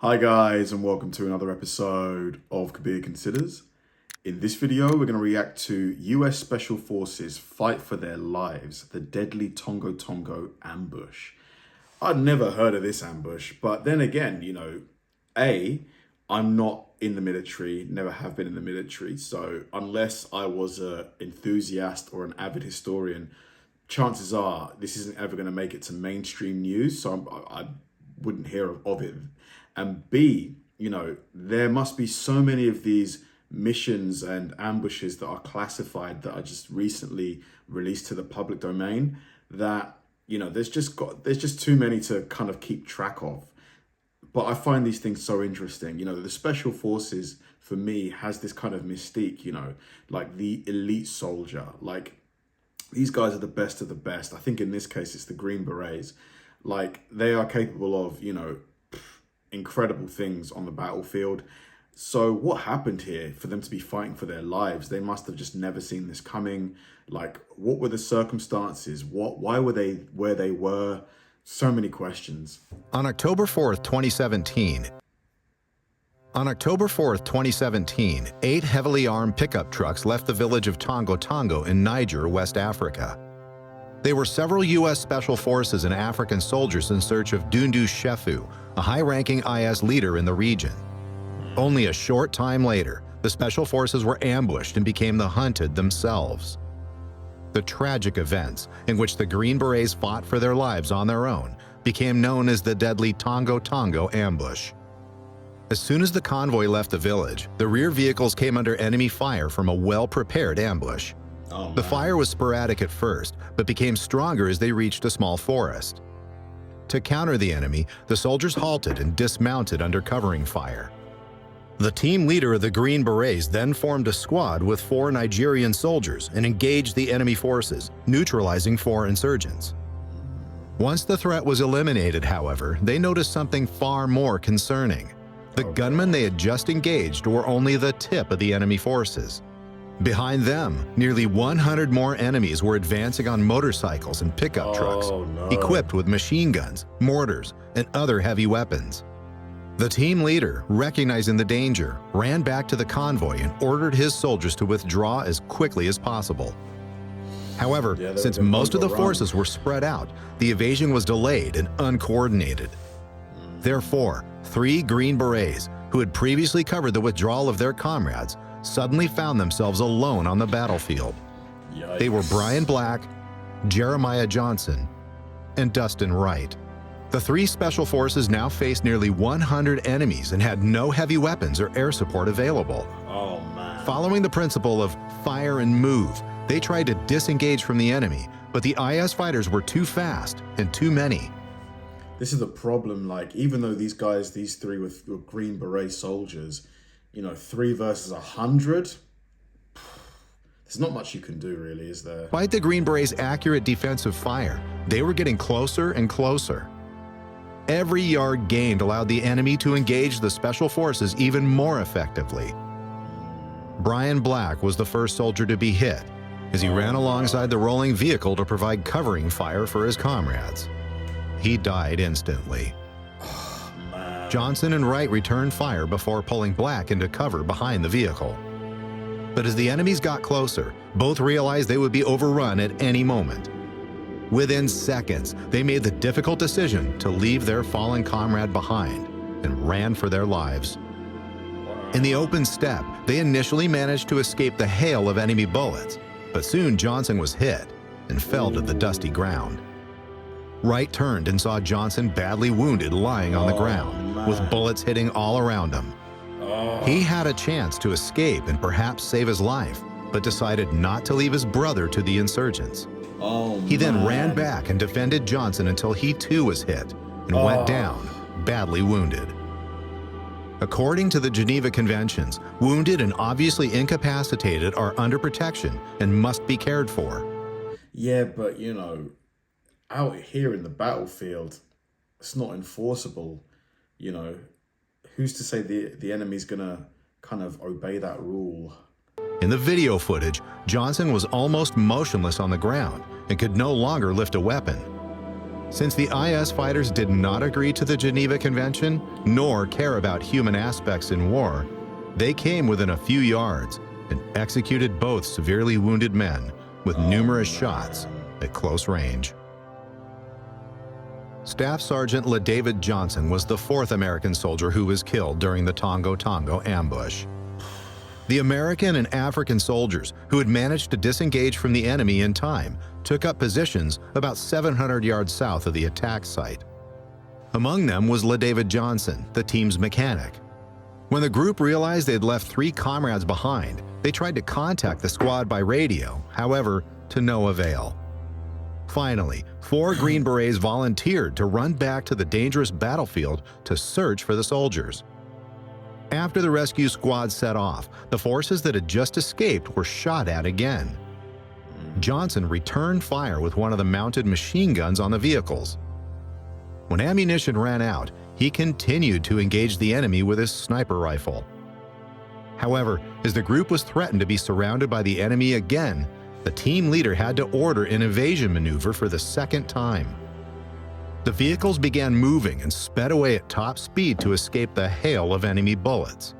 Hi guys, and welcome to another episode of Kabir Considers. In this video, we're going to react to US Special Forces fight for their lives, the deadly Tongo Tongo ambush. I'd never heard of this ambush, but then again, I'm not in the military, never have been in the military, so unless I was an enthusiast or an avid historian, chances are this isn't ever going to make it to mainstream news, so I wouldn't hear of it. And B, there must be so many of these missions and ambushes that are classified that are just recently released to the public domain that, there's just too many to kind of keep track of. But I find these things so interesting. The Special Forces, for me, has this kind of mystique, like the elite soldier. Like, these guys are the best of the best. I think in this case, it's the Green Berets. Like, they are capable of, incredible things on the battlefield. So what happened here for them to be fighting for their lives? They must have just never seen this coming. Like, what were the circumstances? Why were they where they were? So many questions. On October 4th, 2017, 8 heavily armed pickup trucks left the village of Tongo Tongo in Niger, West Africa. They were several U.S. Special Forces and African soldiers in search of Dundu Shefu, a high-ranking IS leader in the region. Only a short time later, the Special Forces were ambushed and became the hunted themselves. The tragic events, in which the Green Berets fought for their lives on their own, became known as the deadly Tongo Tongo ambush. As soon as the convoy left the village, the rear vehicles came under enemy fire from a well-prepared ambush. The fire was sporadic at first, but became stronger as they reached a small forest. To counter the enemy, the soldiers halted and dismounted under covering fire. The team leader of the Green Berets then formed a squad with 4 Nigerian soldiers and engaged the enemy forces, neutralizing 4 insurgents. Once the threat was eliminated, however, they noticed something far more concerning. The gunmen they had just engaged were only the tip of the enemy forces. Behind them, nearly 100 more enemies were advancing on motorcycles and pickup trucks, equipped with machine guns, mortars, and other heavy weapons. The team leader, recognizing the danger, ran back to the convoy and ordered his soldiers to withdraw as quickly as possible. However, since most of the forces were spread out, the evasion was delayed and uncoordinated. Therefore, 3 Green Berets, who had previously covered the withdrawal of their comrades, suddenly found themselves alone on the battlefield. Yikes. They were Brian Black, Jeremiah Johnson, and Dustin Wright. The 3 Special Forces now faced nearly 100 enemies and had no heavy weapons or air support available. Oh, man. Following the principle of fire and move, they tried to disengage from the enemy, but the IS fighters were too fast and too many. This is the problem. Like, even though these 3 were Green Beret soldiers, 3 versus 100, there's not much you can do, really, is there? Despite the Green Berets' accurate defensive fire, they were getting closer and closer. Every yard gained allowed the enemy to engage the Special Forces even more effectively. Brian Black was the first soldier to be hit, as he ran alongside the rolling vehicle to provide covering fire for his comrades. He died instantly. Johnson and Wright returned fire before pulling Black into cover behind the vehicle. But as the enemies got closer, both realized they would be overrun at any moment. Within seconds, they made the difficult decision to leave their fallen comrade behind and ran for their lives. In the open steppe, they initially managed to escape the hail of enemy bullets, but soon Johnson was hit and fell to the dusty ground. Wright turned and saw Johnson badly wounded lying on the ground, with bullets hitting all around him. He had a chance to escape and perhaps save his life, but decided not to leave his brother to the insurgents. He then ran back and defended Johnson until he too was hit and went down, badly wounded. According to the Geneva Conventions, wounded and obviously incapacitated are under protection and must be cared for. Yeah, but out here in the battlefield, it's not enforceable. Who's to say the enemy's gonna kind of obey that rule? In the video footage, Johnson was almost motionless on the ground and could no longer lift a weapon. Since the IS fighters did not agree to the Geneva Convention, nor care about human aspects in war, they came within a few yards and executed both severely wounded men with numerous shots at close range. Staff Sergeant LaDavid Johnson was the fourth American soldier who was killed during the Tongo Tongo ambush. The American and African soldiers who had managed to disengage from the enemy in time took up positions about 700 yards south of the attack site. Among them was LaDavid Johnson, the team's mechanic. When the group realized they'd left 3 comrades behind, they tried to contact the squad by radio, however, to no avail. Finally, 4 Green Berets volunteered to run back to the dangerous battlefield to search for the soldiers. After the rescue squad set off, the forces that had just escaped were shot at again. Johnson returned fire with one of the mounted machine guns on the vehicles. When ammunition ran out, he continued to engage the enemy with his sniper rifle. However, as the group was threatened to be surrounded by the enemy again, the team leader had to order an evasion maneuver for the second time. The vehicles began moving and sped away at top speed to escape the hail of enemy bullets.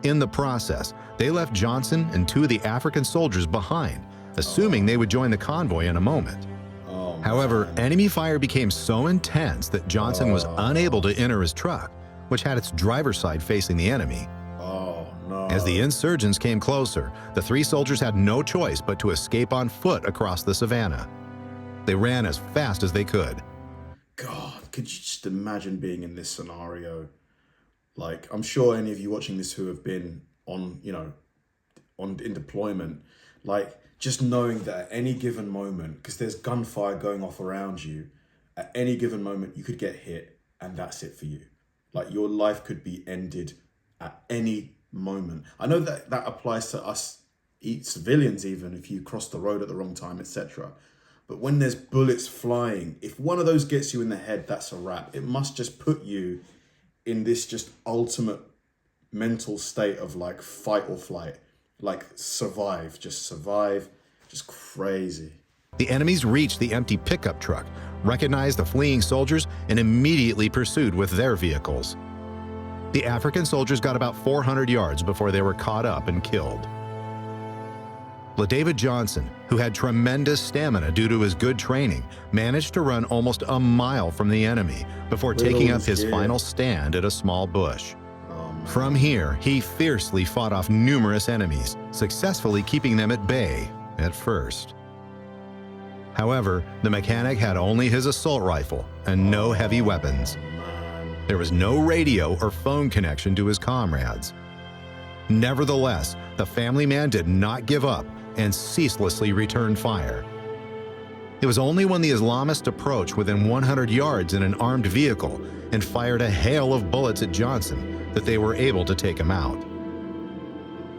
In the process, they left Johnson and 2 of the African soldiers behind, assuming they would join the convoy in a moment. However, enemy fire became so intense that Johnson was unable to enter his truck, which had its driver's side facing the enemy. As the insurgents came closer, the 3 soldiers had no choice but to escape on foot across the savannah. They ran as fast as they could. God, could you just imagine being in this scenario? Like, I'm sure any of you watching this who have been on, in deployment, like, just knowing that at any given moment, because there's gunfire going off around you, at any given moment you could get hit and that's it for you. Like, your life could be ended at any moment. I know that that applies to us civilians, even if you cross the road at the wrong time, etc. But when there's bullets flying, if one of those gets you in the head, that's a wrap. It must just put you in this just ultimate mental state of like fight or flight, like survive, just crazy. The enemies reached the empty pickup truck, recognized the fleeing soldiers, and immediately pursued with their vehicles. The African soldiers got about 400 yards before they were caught up and killed. LaDavid Johnson, who had tremendous stamina due to his good training, managed to run almost a mile from the enemy before taking up his final stand at a small bush. From here, he fiercely fought off numerous enemies, successfully keeping them at bay at first. However, the mechanic had only his assault rifle and no heavy weapons. There was no radio or phone connection to his comrades. Nevertheless, the family man did not give up and ceaselessly returned fire. It was only when the Islamists approached within 100 yards in an armed vehicle and fired a hail of bullets at Johnson that they were able to take him out.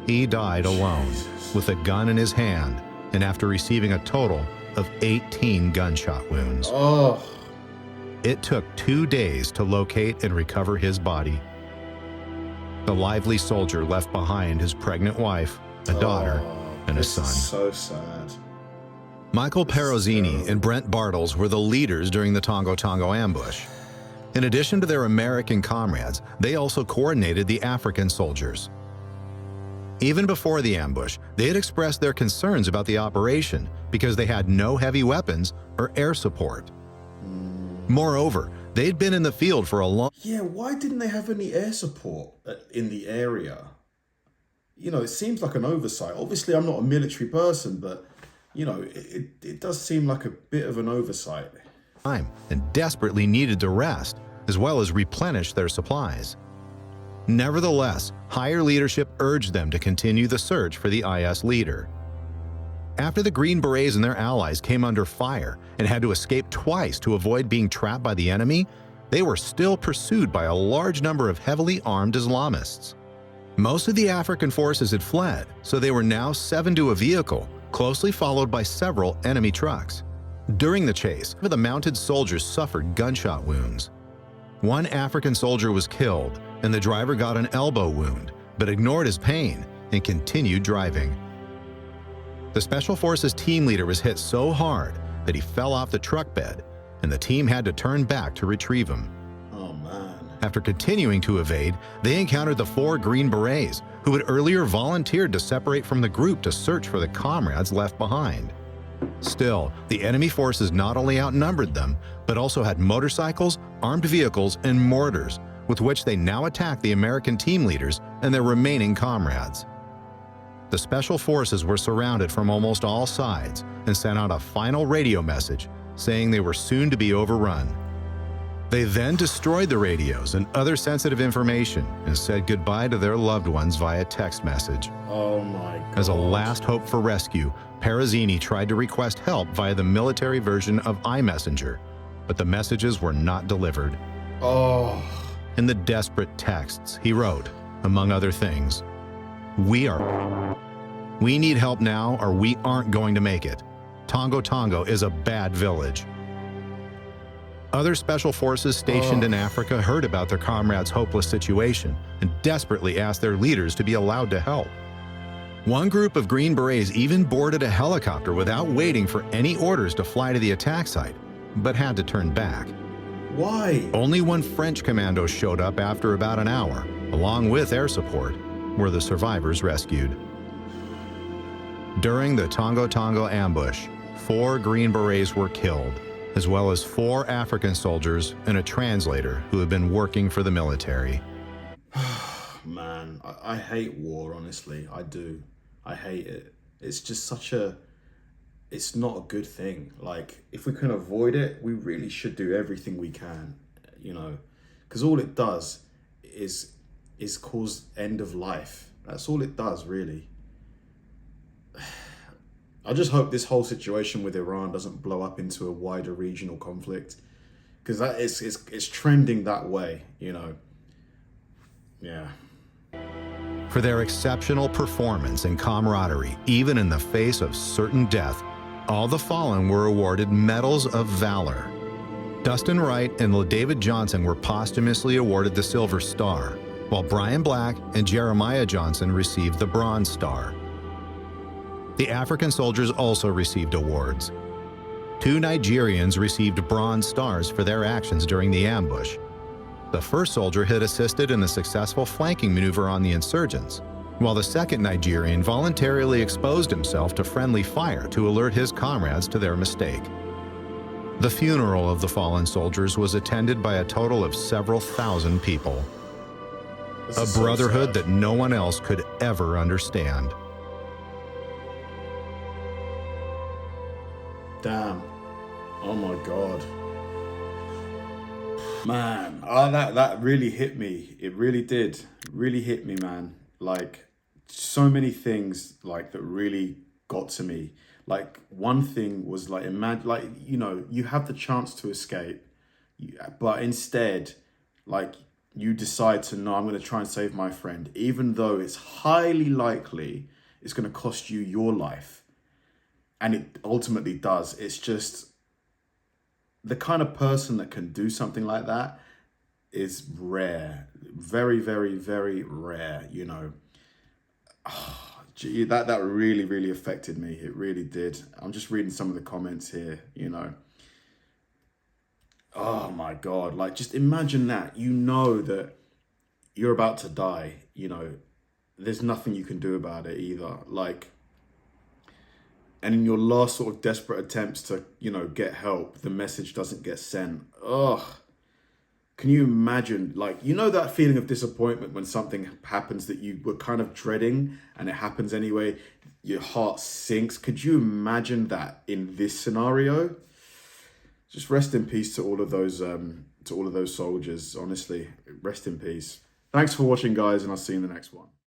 He died alone, with a gun in his hand, and after receiving a total of 18 gunshot wounds. It took 2 days to locate and recover his body. The lively soldier left behind his pregnant wife, a daughter, and a son. So sad. Michael Perozzini and Brent Bartles were the leaders during the Tongo Tongo ambush. In addition to their American comrades, they also coordinated the African soldiers. Even before the ambush, they had expressed their concerns about the operation because they had no heavy weapons or air support. Moreover, they'd been in the field for a long... Yeah, why didn't they have any air support in the area? You know, it seems like an oversight. Obviously, I'm not a military person, but, you know, it does seem like a bit of an oversight. And desperately needed to rest, as well as replenish their supplies. Nevertheless, higher leadership urged them to continue the search for the IS leader. After the Green Berets and their allies came under fire and had to escape twice to avoid being trapped by the enemy, they were still pursued by a large number of heavily armed Islamists. Most of the African forces had fled, so they were now 7 to a vehicle, closely followed by several enemy trucks. During the chase, the mounted soldiers suffered gunshot wounds. One African soldier was killed, and the driver got an elbow wound, but ignored his pain and continued driving. The Special Forces team leader was hit so hard that he fell off the truck bed, and the team had to turn back to retrieve him. Oh, man. After continuing to evade, they encountered the 4 Green Berets, who had earlier volunteered to separate from the group to search for the comrades left behind. Still, the enemy forces not only outnumbered them, but also had motorcycles, armed vehicles, and mortars, with which they now attacked the American team leaders and their remaining comrades. The special forces were surrounded from almost all sides and sent out a final radio message saying they were soon to be overrun. They then destroyed the radios and other sensitive information and said goodbye to their loved ones via text message. Oh my God. As a last hope for rescue, Parazzini tried to request help via the military version of iMessenger, but the messages were not delivered. Oh. In the desperate texts, he wrote, among other things, We need help now or we aren't going to make it. Tongo Tongo is a bad village. Other special forces stationed in Africa heard about their comrades' hopeless situation and desperately asked their leaders to be allowed to help. One group of Green Berets even boarded a helicopter without waiting for any orders to fly to the attack site, but had to turn back. Why? Only one French commando showed up after about an hour, along with air support, where the survivors rescued. During the Tongo Tongo ambush, 4 Green Berets were killed, as well as 4 African soldiers and a translator who had been working for the military. Man, I hate war, honestly. I do. I hate it. It's just it's not a good thing. Like, if we can avoid it, we really should do everything we can, you know, because all it does is cause end of life. That's all it does, really. I just hope this whole situation with Iran doesn't blow up into a wider regional conflict, because that it's trending that way, you know. Yeah. For their exceptional performance and camaraderie, even in the face of certain death, all the fallen were awarded Medals of Valor. Dustin Wright and David Johnson were posthumously awarded the Silver Star, while Brian Black and Jeremiah Johnson received the Bronze Star. The African soldiers also received awards. 2 Nigerians received Bronze Stars for their actions during the ambush. The first soldier had assisted in the successful flanking maneuver on the insurgents, while the second Nigerian voluntarily exposed himself to friendly fire to alert his comrades to their mistake. The funeral of the fallen soldiers was attended by a total of several thousand people. A brotherhood that no one else could ever understand. Damn. Oh my God. Man, that really hit me. It really did. It really hit me, man. Like, so many things like that really got to me. Like, one thing was like, imagine, like, you know, you have the chance to escape, but instead, like, you decide to, no, I'm going to try and save my friend, even though it's highly likely it's going to cost you your life. And it ultimately does. It's just the kind of person that can do something like that is rare. Very, very, very rare, you know. Oh, gee, that really, really affected me. It really did. I'm just reading some of the comments here, you know. Oh my God. Like, just imagine that. You know that you're about to die, you know. There's nothing you can do about it either. Like, and in your last sort of desperate attempts to, you know, get help, the message doesn't get sent. Ugh. Can you imagine, like, you know that feeling of disappointment when something happens that you were kind of dreading and it happens anyway, your heart sinks. Could you imagine that in this scenario? Just rest in peace to all of those soldiers, honestly. Rest in peace. Thanks for watching, guys, and I'll see you in the next one.